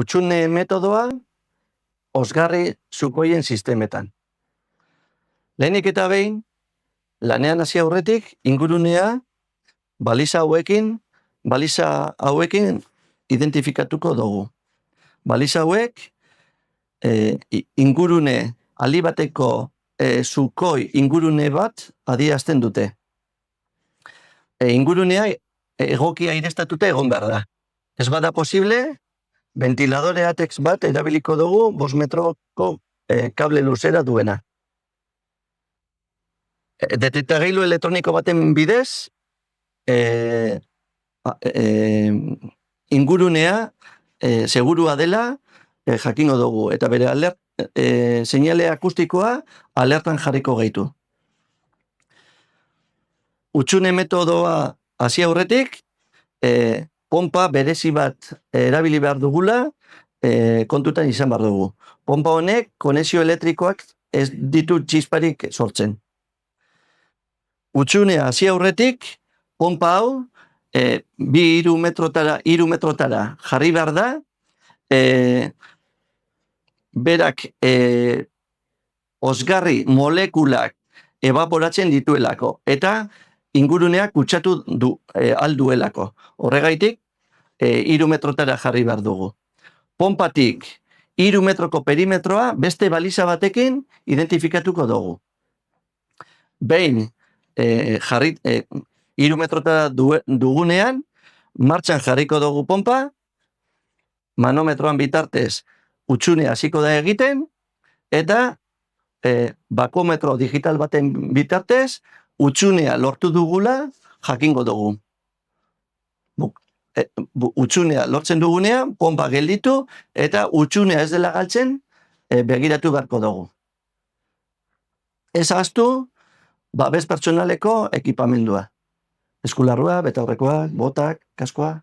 Hutsune metodoa osgarri sukoien sistemetan. Lehenik eta behin, lanean hasi aurretik ingurunea baliza hauekin identifikatuko dugu. Baliza hauek ingurune aldi bateko sukoi ingurune bat adierazten dute. Ingurunea egokia aireztatuta egon behar da. Ez bada posible, ventiladore atex bat erabiliko dugu 5 metroko kable luzera duena. Detektagailu elektroniko baten bidez, ingurunea segurua dela jakingo dugu, eta bere seinale akustikoa alertan jarriko gaitu. Hutsune metodoa hasi aurretik, pompa berezi bat erabili behar dugula kontutan izan behar dugu. Pompa honek konexio elektrikoak ez ditu txisparik sortzen. Hutsunea hasi aurretik, pompa hau 2-3 metrotara jarri behar da, berak osgarri molekulak evaporatzen dituelako, eta inguruneak kutsatu alduelako. Horregaitik, 3 metrotara jarri behar dugu. Pompatik 3 metroko perimetroa beste baliza batekin identifikatuko dugu. Behin, 3 metrotara dugunean, martxan jarriko dugu pompa, manometroan bitartez hutsunea hasiko da egiten, eta bakometro digital baten bitartez, hutsunea lortu dugula jakingo dugu. Hutsunea lortzen dugunean, pompa gelditu, eta hutsunea ez dela galtzen, begiratu beharko dugu. Ez ahaztu, babes pertsonaleko ekipamendua. Eskularrua, betaurrekoak, botak, kaskoa.